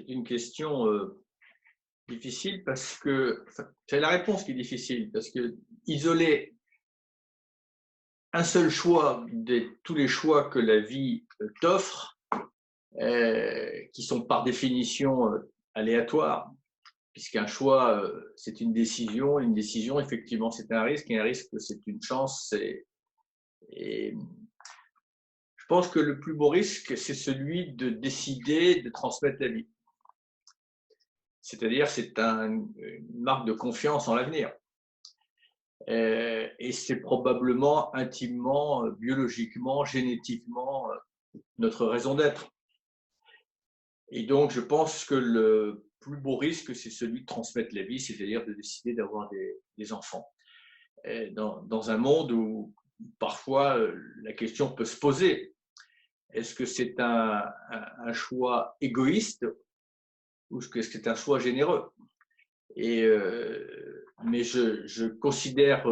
C'est une question difficile parce que, enfin, c'est la réponse qui est difficile parce que isoler un seul choix de tous les choix que la vie t'offre, qui sont par définition aléatoires, puisqu'un choix, c'est une décision, effectivement, c'est un risque, et un risque, c'est une chance. Et je pense que le plus beau risque, c'est celui de décider de transmettre la vie. C'est-à-dire, c'est une marque de confiance en l'avenir. Et c'est probablement intimement, biologiquement, génétiquement, notre raison d'être. Et donc, je pense que le plus beau risque, c'est celui de transmettre la vie, c'est-à-dire de décider d'avoir des enfants. Et dans un monde où parfois la question peut se poser, est-ce que c'est un choix égoïste ou est-ce que c'est un choix généreux? Mais je considère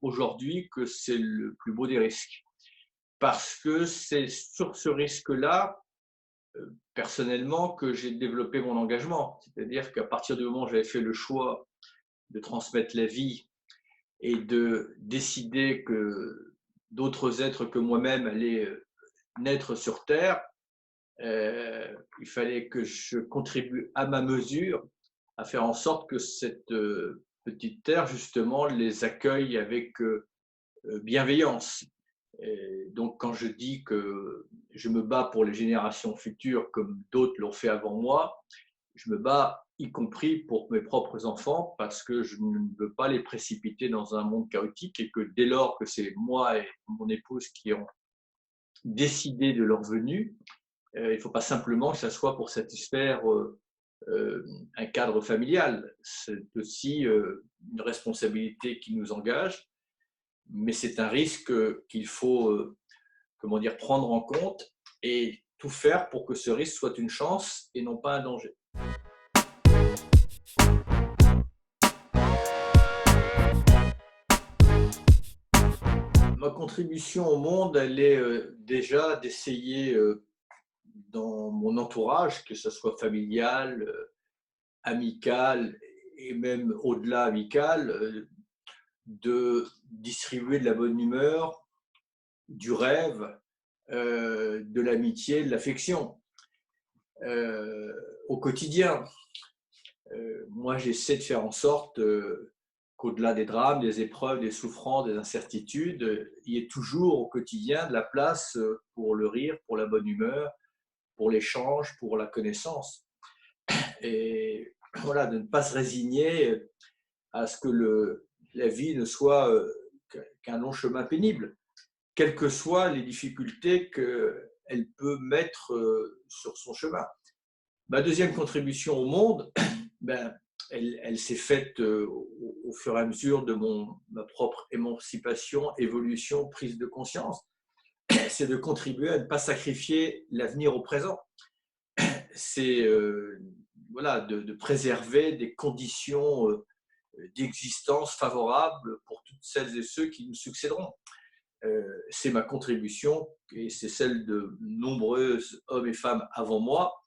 aujourd'hui que c'est le plus beau des risques. Parce que c'est sur ce risque-là, personnellement, que j'ai développé mon engagement. C'est-à-dire qu'à partir du moment où j'avais fait le choix de transmettre la vie et de décider que d'autres êtres que moi-même allaient naître sur Terre, il fallait que je contribue à ma mesure à faire en sorte que cette petite terre, justement, les accueille avec bienveillance. Et donc, quand je dis que je me bats pour les générations futures comme d'autres l'ont fait avant moi, je me bats y compris pour mes propres enfants parce que je ne veux pas les précipiter dans un monde chaotique et que dès lors que c'est moi et mon épouse qui ont décidé de leur venue, il ne faut pas simplement que ça soit pour satisfaire un cadre familial. C'est aussi une responsabilité qui nous engage, mais c'est un risque qu'il faut comment dire, prendre en compte et tout faire pour que ce risque soit une chance et non pas un danger. Ma contribution au monde, elle est déjà d'essayer dans mon entourage, que ce soit familial, amical et même au-delà amical, de distribuer de la bonne humeur, du rêve, de l'amitié, de l'affection au quotidien. Moi, j'essaie de faire en sorte qu'au-delà des drames, des épreuves, des souffrances, des incertitudes, il y ait toujours au quotidien de la place pour le rire, pour la bonne humeur, pour l'échange, pour la connaissance. Et voilà, de ne pas se résigner à ce que la vie ne soit qu'un long chemin pénible, quelles que soient les difficultés qu'elle peut mettre sur son chemin. Ma deuxième contribution au monde, ben, elle s'est faite au fur et à mesure de ma propre émancipation, évolution, prise de conscience. C'est de contribuer à ne pas sacrifier l'avenir au présent. C'est voilà, de préserver des conditions d'existence favorables pour toutes celles et ceux qui nous succéderont. C'est ma contribution et c'est celle de nombreux hommes et femmes avant moi,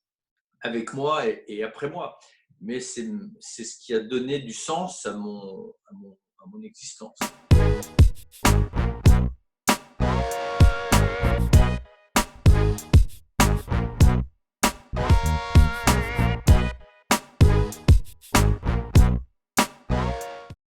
avec moi et après moi. Mais c'est ce qui a donné du sens à mon existence.